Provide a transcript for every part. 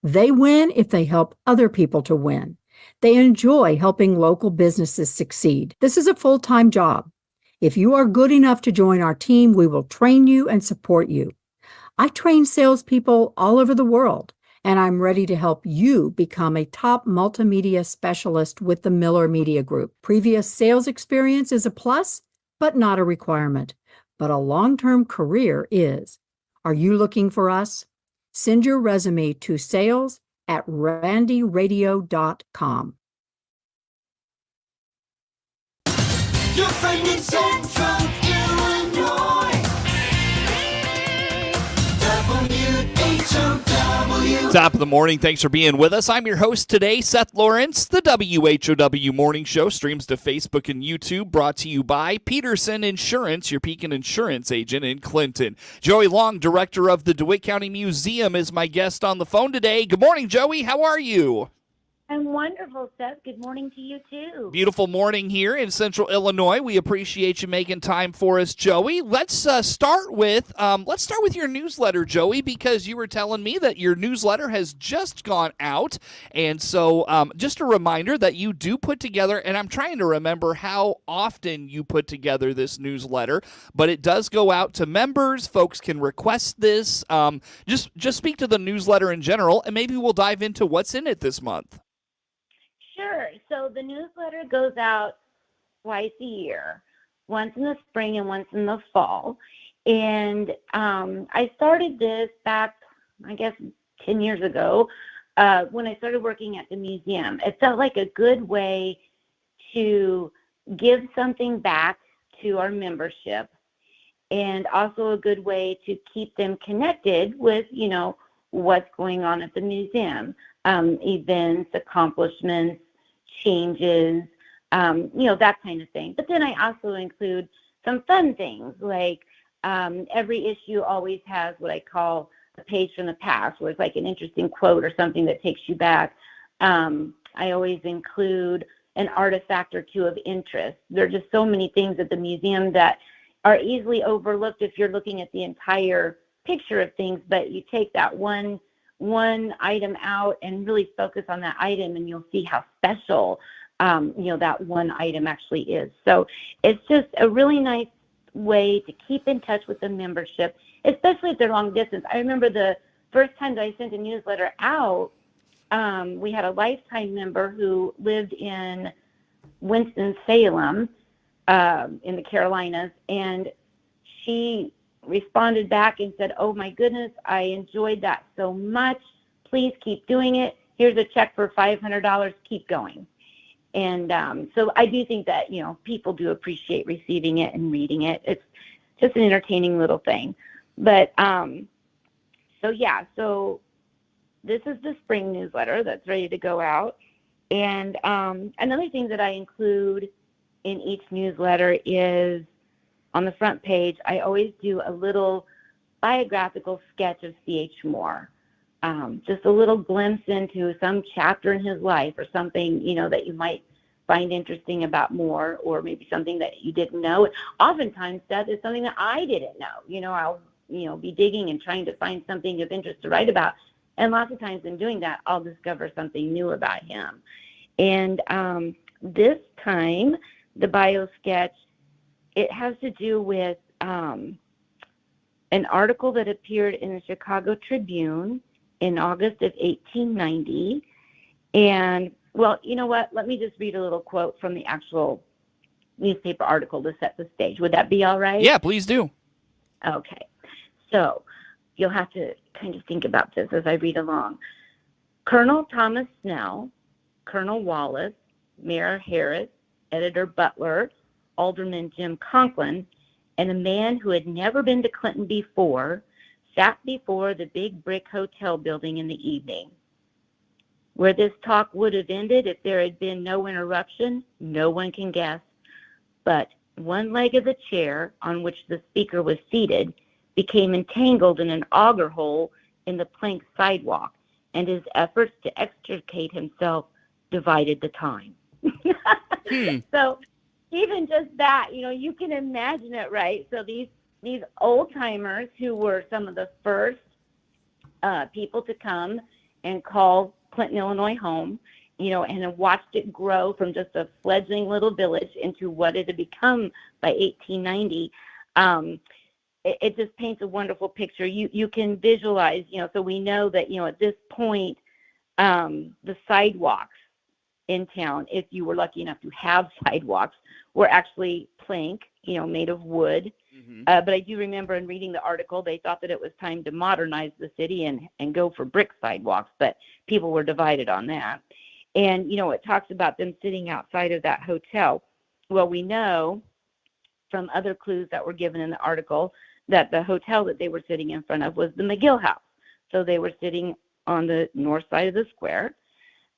They win if they help other people to win. They enjoy helping local businesses succeed. This is a full-time job. If you are good enough to join our team, we will train you and support you. I train salespeople all over the world, and I'm ready to help you become a top multimedia specialist with the Miller Media Group. Previous sales experience is a plus, but not a requirement. But a long-term career is. Are you looking for us? Send your resume to sales@randyradio.com. Your friend in Central Illinois. WHOW. Top of the morning. Thanks for being with us. I'm your host today, Seth Lawrence. The WHOW Morning Show streams to Facebook and YouTube, brought to you by Peterson Insurance, your Pekin Insurance agent in Clinton. Joey Long, director of the DeWitt County Museum, is my guest on the phone today. Good morning, Joey. How are you? I'm wonderful, Seth. Good morning to you, too. Beautiful morning here in Central Illinois. We appreciate you making time for us, Joey. Let's start with your newsletter, Joey, because you were telling me that your newsletter has just gone out. And so just a reminder that you do put together, and I'm trying to remember how often you put together this newsletter, but it does go out to members. Folks can request this. Just speak to the newsletter in general, and maybe we'll dive into what's in it this month. Sure. So the newsletter goes out twice a year, once in the spring and once in the fall. And I started this back, I guess, 10 years ago when I started working at the museum. It felt like a good way to give something back to our membership, and also a good way to keep them connected with, what's going on at the museum, events, accomplishments, changes, that kind of thing. But then I also include some fun things, like every issue always has what I call a page from the past, where it's like an interesting quote or something that takes you back. I always include an artifact or two of interest. There are just so many things at the museum that are easily overlooked if you're looking at the entire picture of things, but you take that one item out and really focus on that item, and you'll see how special that one item actually is. So it's just a really nice way to keep in touch with the membership, especially if they're long distance. I remember the first time that I sent a newsletter out, we had a lifetime member who lived in Winston-Salem in the Carolinas, and she responded back and said, "Oh my goodness, I enjoyed that so much. Please keep doing it. Here's a check for $500. Keep going." And so I do think that, people do appreciate receiving it and reading it. It's just an entertaining little thing. But so this is the spring newsletter that's ready to go out. And another thing that I include in each newsletter is, on the front page, I always do a little biographical sketch of C.H. Moore, just a little glimpse into some chapter in his life, or something, that you might find interesting about Moore, or maybe something that you didn't know. Oftentimes, that is something that I didn't know. I'll, be digging and trying to find something of interest to write about. And lots of times in doing that, I'll discover something new about him. And this time, the bio sketch, it has to do with an article that appeared in the Chicago Tribune in August of 1890. And, well, you know what? Let me just read a little quote from the actual newspaper article to set the stage. Would that be all right? Yeah, please do. Okay. So you'll have to kind of think about this as I read along. Colonel Thomas Snell, Colonel Wallace, Mayor Harris, Editor Butler, Alderman Jim Conklin, and a man who had never been to Clinton before, sat before the big brick hotel building in the evening. Where this talk would have ended if there had been no interruption, no one can guess. But one leg of the chair on which the speaker was seated became entangled in an auger hole in the plank sidewalk, and his efforts to extricate himself divided the time. So even just that, you can imagine it, right? So these old timers, who were some of the first people to come and call Clinton, Illinois home, and have watched it grow from just a fledgling little village into what it had become by 1890. It just paints a wonderful picture. You can visualize, so we know that, at this point, the sidewalks in town, if you were lucky enough to have sidewalks, were actually plank, made of wood. Mm-hmm. But I do remember in reading the article, they thought that it was time to modernize the city and go for brick sidewalks, but people were divided on that. And, it talks about them sitting outside of that hotel. Well, we know from other clues that were given in the article that the hotel that they were sitting in front of was the McGill House. So they were sitting on the north side of the square.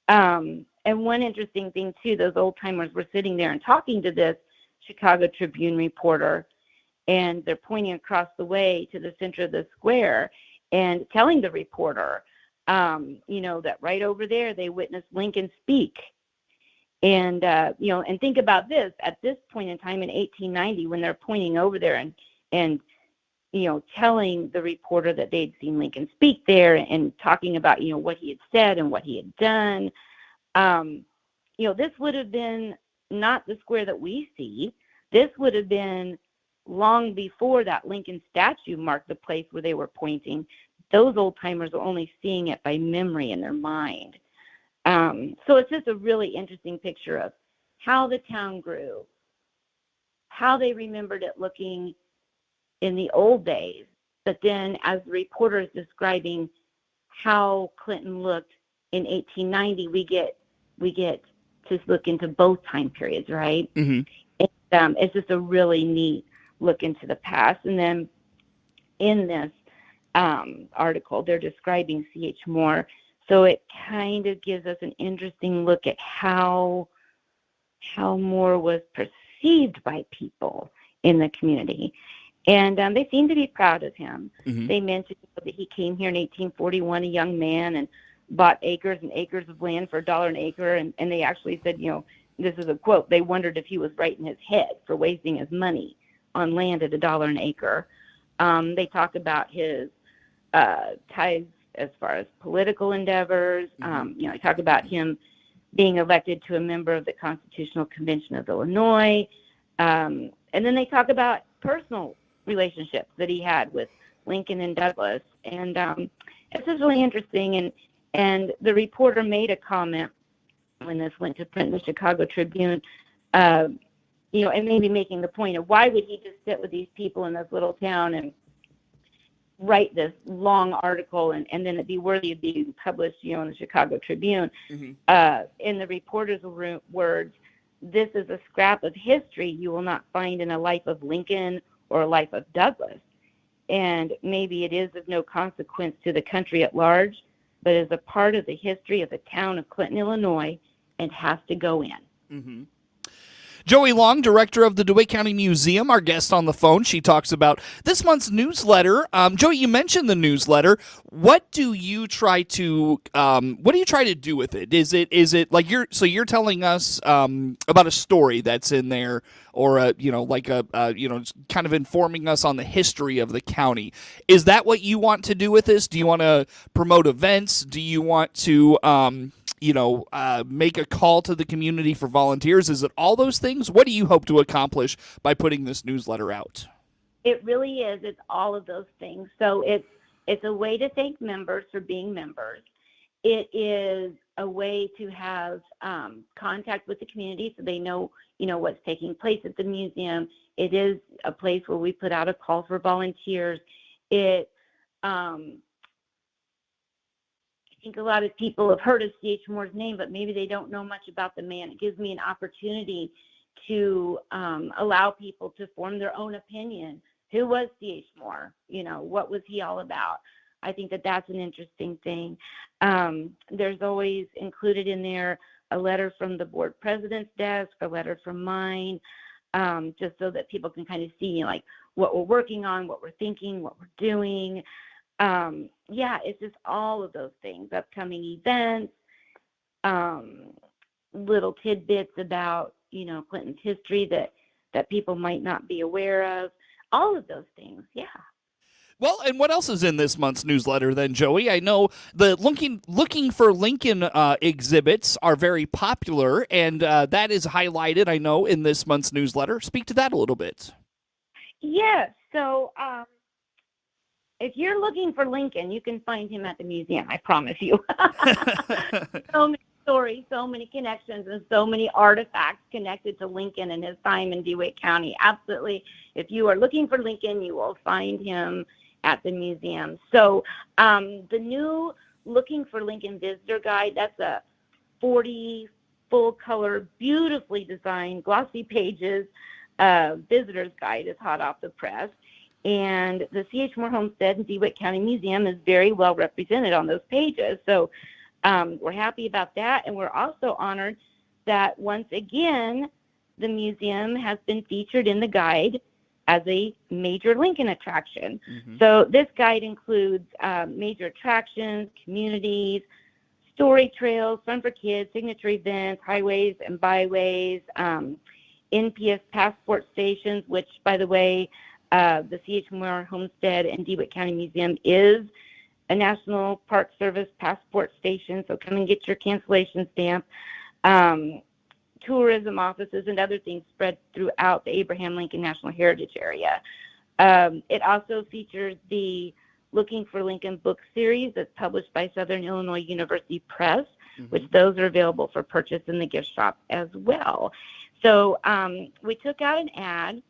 And one interesting thing, too, those old timers were sitting there and talking to this Chicago Tribune reporter, and they're pointing across the way to the center of the square and telling the reporter, that right over there they witnessed Lincoln speak. And, and think about this, at this point in time in 1890, when they're pointing over there and telling the reporter that they'd seen Lincoln speak there and talking about, what he had said and what he had done. This would have been not the square that we see. This would have been long before that Lincoln statue marked the place where they were pointing. Those old timers are only seeing it by memory in their mind. So it's just a really interesting picture of how the town grew, how they remembered it looking in the old days, but then as the reporter is describing how Clinton looked in 1890, we get to look into both time periods, right? Mm-hmm. It's just a really neat look into the past. And then in this article, they're describing C.H. Moore, so it kind of gives us an interesting look at how Moore was perceived by people in the community. And they seem to be proud of him. Mm-hmm. They mentioned that he came here in 1841, a young man, and bought acres and acres of land for $1 an acre. And they actually said, this is a quote, they wondered if he was right in his head for wasting his money on land at $1 an acre. They talk about his ties as far as political endeavors. They talk about him being elected to a member of the Constitutional Convention of Illinois. And then they talk about personal relationships that he had with Lincoln and Douglas. And it's just really interesting. And the reporter made a comment when this went to print in the Chicago Tribune, and maybe making the point of why would he just sit with these people in this little town and write this long article and then it be worthy of being published, in the Chicago Tribune. Mm-hmm. In the reporter's words, this is a scrap of history you will not find in a life of Lincoln or a life of Douglas. And maybe it is of no consequence to the country at large, but is a part of the history of the town of Clinton, Illinois, and has to go in. Mm-hmm. Joey Long, director of the DeWitt County Museum, our guest on the phone. She talks about this month's newsletter. Joey, you mentioned the newsletter. What do you try to do with it? Is it like you're telling us about a story that's in there, or kind of informing us on the history of the county? Is that what you want to do with this? Do you want to promote events? Do you want to make a call to the community for volunteers? Is it all those things? What do you hope to accomplish by putting this newsletter out? It really is. It's all of those things. So it's a way to thank members for being members. It is a way to have contact with the community so they know, what's taking place at the museum. It is a place where we put out a call for volunteers. I think a lot of people have heard of C.H. Moore's name, but maybe they don't know much about the man. It gives me an opportunity to allow people to form their own opinion. Who was C.H. Moore? What was he all about? I think that that's an interesting thing. There's always included in there a letter from the board president's desk, a letter from mine, just so that people can kind of see what we're working on, what we're thinking, what we're doing. It's just all of those things, upcoming events, little tidbits about, Clinton's history that people might not be aware of, all of those things. Yeah. Well, and what else is in this month's newsletter then, Joey? I know the looking for Lincoln exhibits are very popular, and that is highlighted, I know, in this month's newsletter. Speak to that a little bit. Yes. So if you're looking for Lincoln, you can find him at the museum, I promise you. So many stories, so many connections, and so many artifacts connected to Lincoln and his time in DeWitt County. Absolutely. If you are looking for Lincoln, you will find him at the museum. So the new Looking for Lincoln Visitor Guide, that's a 40 full-color, beautifully designed, glossy pages visitor's guide is hot off the press. And the C.H. Moore Homestead and DeWitt County Museum is very well represented on those pages. So we're happy about that. And we're also honored that once again, the museum has been featured in the guide as a major Lincoln attraction. Mm-hmm. So this guide includes major attractions, communities, story trails, fun for kids, signature events, highways and byways, NPS passport stations, which, by the way, the C.H. Moore Homestead and DeWitt County Museum is a National Park Service passport station, so come and get your cancellation stamp. Tourism offices and other things spread throughout the Abraham Lincoln National Heritage Area. It also features the Looking for Lincoln book series that's published by Southern Illinois University Press, mm-hmm. which those are available for purchase in the gift shop as well. So we took out an ad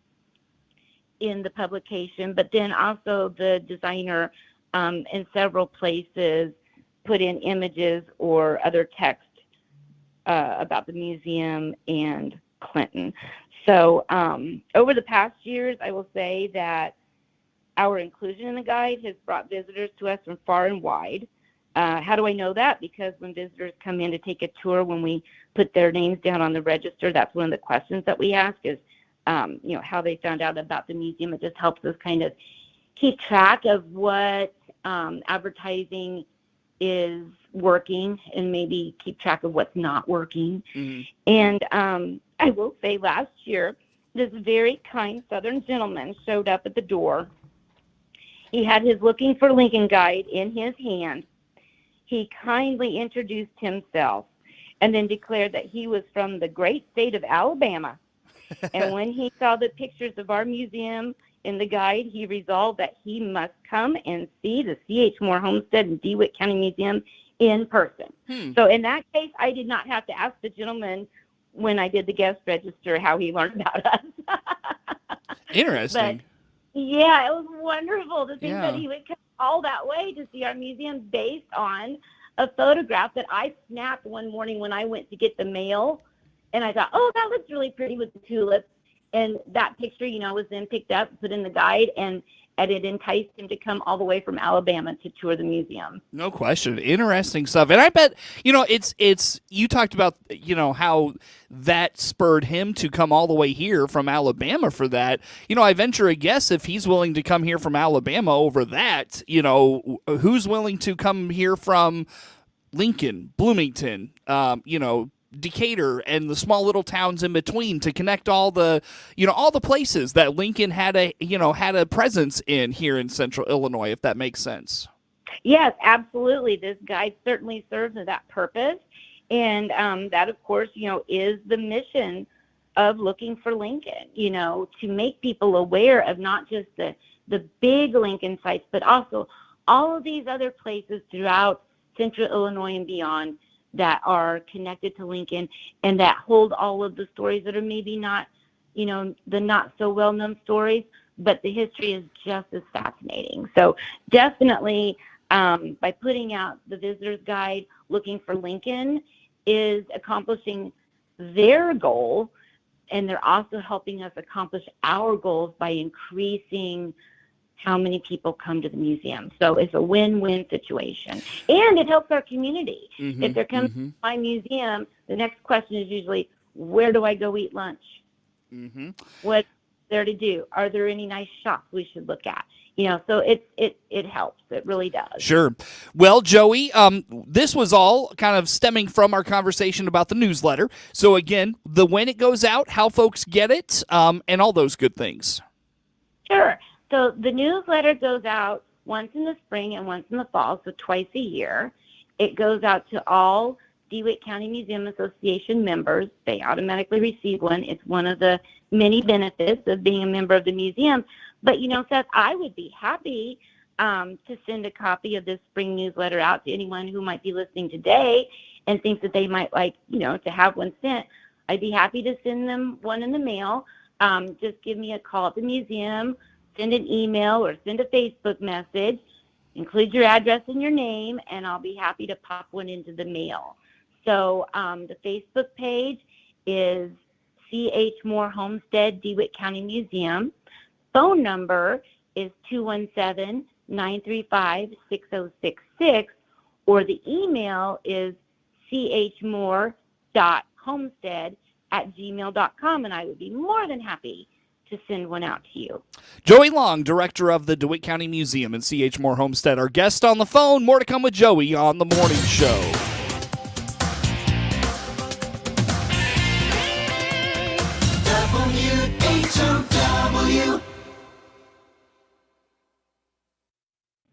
in the publication, but then also the designer in several places put in images or other text about the museum and Clinton. So over the past years, I will say that our inclusion in the guide has brought visitors to us from far and wide. How do I know that? Because when visitors come in to take a tour, when we put their names down on the register, that's one of the questions that we ask is, how they found out about the museum. It just helps us kind of keep track of what advertising is working and maybe keep track of what's not working. Mm-hmm. And I will say last year, this very kind Southern gentleman showed up at the door. He had his Looking for Lincoln guide in his hand. He kindly introduced himself and then declared that he was from the great state of Alabama. And when he saw the pictures of our museum in the guide, he resolved that he must come and see the C.H. Moore Homestead and DeWitt County Museum in person. So in that case, I did not have to ask the gentleman when I did the guest register how he learned about us. Interesting. But, yeah, it was wonderful to think that he would come all that way to see our museum based on a photograph that I snapped one morning when I went to get the mail. And I thought, oh, that looks really pretty with the tulips. And that picture, was then picked up, put in the guide, and it enticed him to come all the way from Alabama to tour the museum. No question. Interesting stuff. And I bet, it's you talked about, how that spurred him to come all the way here from Alabama for that. I venture a guess if he's willing to come here from Alabama over that, who's willing to come here from Lincoln, Bloomington, Decatur and the small little towns in between to connect all the places that Lincoln had a presence in here in Central Illinois, if that makes sense. Yes, absolutely. This guide certainly serves that purpose. And that, of course, is the mission of Looking for Lincoln, to make people aware of not just the big Lincoln sites, but also all of these other places throughout Central Illinois and beyond that are connected to Lincoln and that hold all of the stories that are maybe not, the not so well-known stories, but the history is just as fascinating. So definitely by putting out the visitor's guide, Looking for Lincoln is accomplishing their goal, and they're also helping us accomplish our goals by increasing how many people come to the museum. So it's a win-win situation. And it helps our community. Mm-hmm, if they're coming to my museum, the next question is usually, where do I go eat lunch? Mm-hmm. What's there to do? Are there any nice shops we should look at? So it helps. It really does. Sure. Well, Joey, this was all kind of stemming from our conversation about the newsletter. So again, when it goes out, how folks get it, and all those good things. Sure. So the newsletter goes out once in the spring and once in the fall, so twice a year. It goes out to all DeWitt County Museum Association members. They automatically receive one. It's one of the many benefits of being a member of the museum. But, Seth, I would be happy to send a copy of this spring newsletter out to anyone who might be listening today and thinks that they might like, to have one sent. I'd be happy to send them one in the mail. Just give me a call at the museum, send an email, or send a Facebook message. Include your address and your name, and I'll be happy to pop one into the mail. So the Facebook page is C.H. Moore Homestead, DeWitt County Museum. Phone number is 217-935-6066, or the email is chmore.homestead@gmail.com, and I would be more than happy to send one out to you. Joey Long, director of the DeWitt County Museum and C.H. Moore Homestead, our guest on the phone. More to come with Joey on the morning show. WHOW.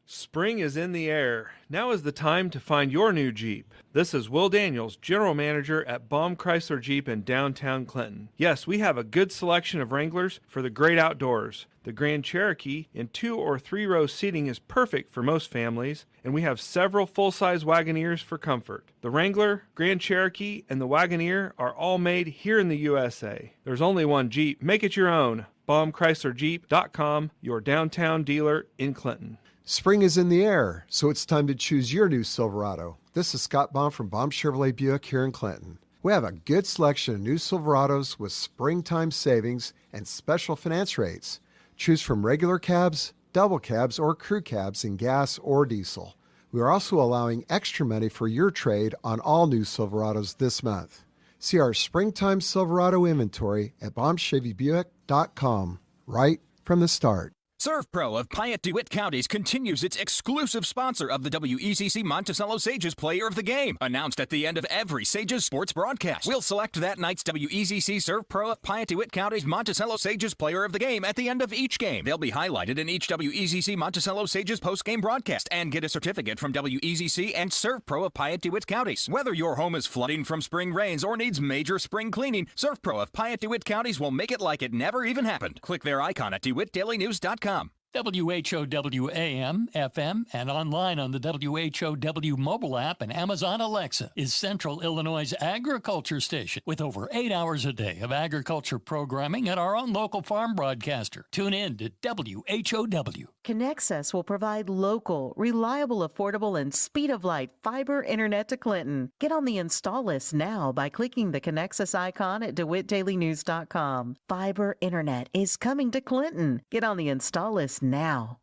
Spring is in the air. Now is the time to find your new Jeep. This is Will Daniels, General Manager at Baum Chrysler Jeep in downtown Clinton. Yes, we have a good selection of Wranglers for the great outdoors. The Grand Cherokee in 2 or 3 row seating is perfect for most families, and we have several full-size Wagoneers for comfort. The Wrangler, Grand Cherokee, and the Wagoneer are all made here in the USA. There's only one Jeep. Make it your own. BaumChryslerJeep.com, your downtown dealer in Clinton. Spring is in the air, so it's time to choose your new Silverado. This is Scott Baum from Baum Chevrolet Buick here in Clinton. We have a good selection of new Silverados with springtime savings and special finance rates. Choose from regular cabs, double cabs, or crew cabs in gas or diesel. We are also allowing extra money for your trade on all new Silverados this month. See our springtime Silverado inventory at BaumChevyBuick.com right from the start. ServPro of Piatt DeWitt Counties continues its exclusive sponsor of the WECC Monticello Sages Player of the Game, announced at the end of every Sages sports broadcast. We'll select that night's WECC ServPro of Piatt DeWitt Counties Monticello Sages Player of the Game at the end of each game. They'll be highlighted in each WECC Monticello Sages post-game broadcast and get a certificate from WECC and ServPro of Piatt DeWitt Counties. Whether your home is flooding from spring rains or needs major spring cleaning, ServPro of Piatt DeWitt Counties will make it like it never even happened. Click their icon at DeWittDailyNews.com. WHOW AM, FM, and online on the WHOW mobile app and Amazon Alexa is Central Illinois' agriculture station with over 8 hours a day of agriculture programming and our own local farm broadcaster. Tune in to WHOW. Connexus will provide local, reliable, affordable, and speed-of-light fiber internet to Clinton. Get on the install list now by clicking the Connexus icon at DeWittDailyNews.com. Fiber internet is coming to Clinton. Get on the install list now.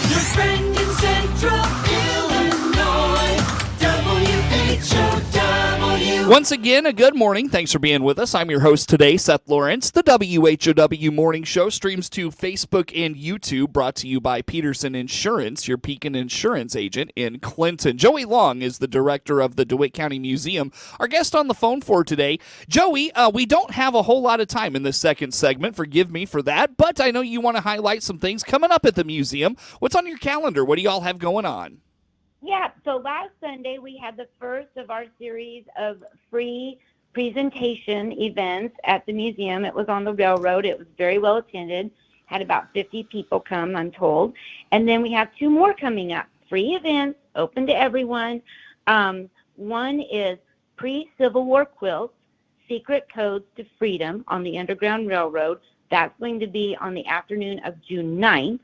Your friend in Central Illinois. WHOW. Once again, a good morning. Thanks for being with us. I'm your host today, Seth Lawrence. The WHOW Morning Show streams to Facebook and YouTube, brought to you by Peterson Insurance, your Pekin Insurance agent in Clinton. Joey Long is the director of the DeWitt County Museum. Our guest on the phone for today. Joey, we don't have a whole lot of time in this second segment. Forgive me for that, but I know you want to highlight some things coming up at the museum. What's on your calendar? What do y'all have going on? Yeah, so last Sunday we had the first of our series of free presentation events at the museum. It was on the railroad. It was very well attended. Had about 50 people come, I'm told. And then we have 2 more coming up. Free events, open to everyone. One is pre-Civil War quilts, Secret Codes to Freedom on the Underground Railroad. That's going to be on the afternoon of June 9th.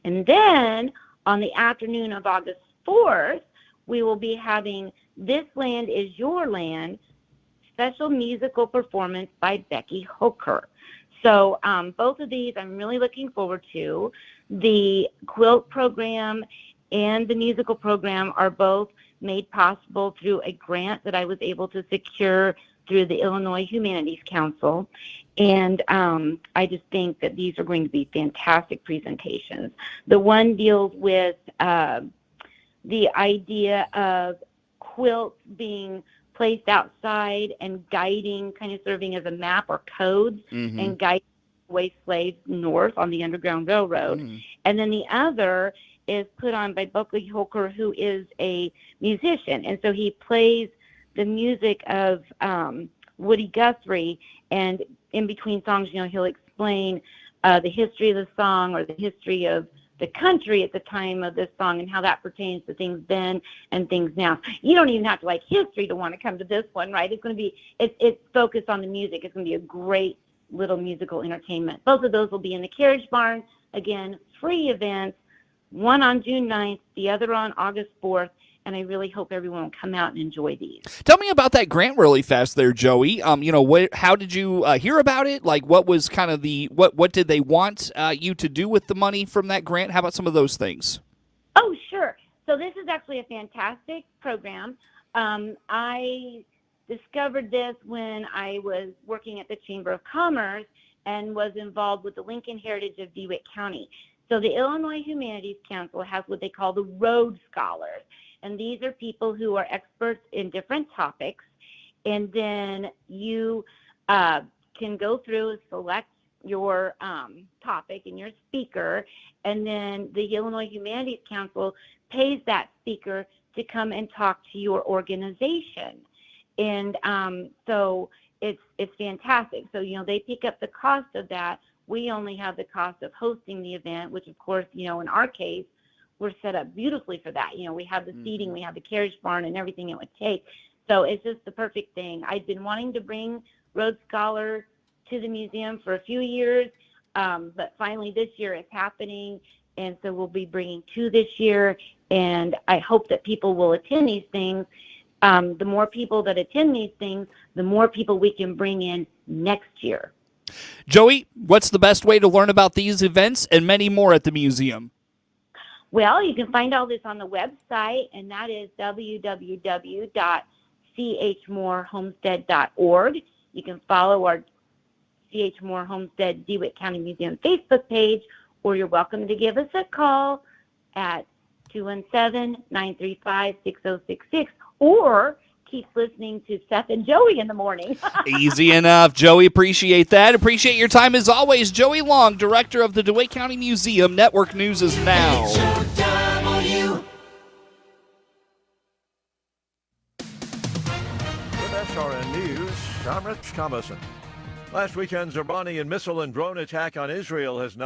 And then on the afternoon of August 4th, we will be having This Land Is Your Land, special musical performance by Becky Hoker. So both of these I'm really looking forward to. The quilt program and the musical program are both made possible through a grant that I was able to secure through the Illinois Humanities Council. And I just think that these are going to be fantastic presentations. The one deals with the idea of quilts being placed outside and guiding, kind of serving as a map or codes and guiding away slaves north on the Underground Railroad. And then the other is put on by Buckley Holker, who is a musician. And so he plays the music of Woody Guthrie, and in between songs, he'll explain the history of the song or the history of the country at the time of this song and how that pertains to things then and things now. You don't even have to like history to want to come to this one, right? It's going to be, it's focused on the music. It's going to be a great little musical entertainment. Both of those will be in the Carriage Barn. Again, free events, one on June 9th, the other on August 4th. And I really hope everyone will come out and enjoy these. Tell me about that grant really fast there, Joey. How did you hear about it? Like, what was kind of what did they want you to do with the money from that grant? How about some of those things? Oh, sure. So this is actually a fantastic program. I discovered this when I was working at the Chamber of Commerce and was involved with the Lincoln Heritage of DeWitt County. So the Illinois Humanities Council has what they call the Rhodes Scholars. And these are people who are experts in different topics. And then you can go through and select your topic and your speaker. And then the Illinois Humanities Council pays that speaker to come and talk to your organization. And so it's fantastic. So, they pick up the cost of that. We only have the cost of hosting the event, which, of course, in our case, we're set up beautifully for that. We have the seating, we have the Carriage Barn and everything it would take. So it's just the perfect thing. I've been wanting to bring Rhodes Scholars to the museum for a few years, but finally this year it's happening. And so we'll be bringing 2 this year. And I hope that people will attend these things. The more people that attend these things, the more people we can bring in next year. Joey, what's the best way to learn about these events and many more at the museum? Well, you can find all this on the website, and that is www.chmorehomestead.org. You can follow our CH Moore Homestead DeWitt County Museum Facebook page, or you're welcome to give us a call at 217-935-6066, or keep listening to Seth and Joey in the morning. Easy enough. Joey, appreciate that. Appreciate your time as always. Joey Long, Director of the DeWitt County Museum. Network News is now. WHOW. With SRN News, I'm Rich Thomason. Last weekend's Iranian missile and drone attack on Israel has not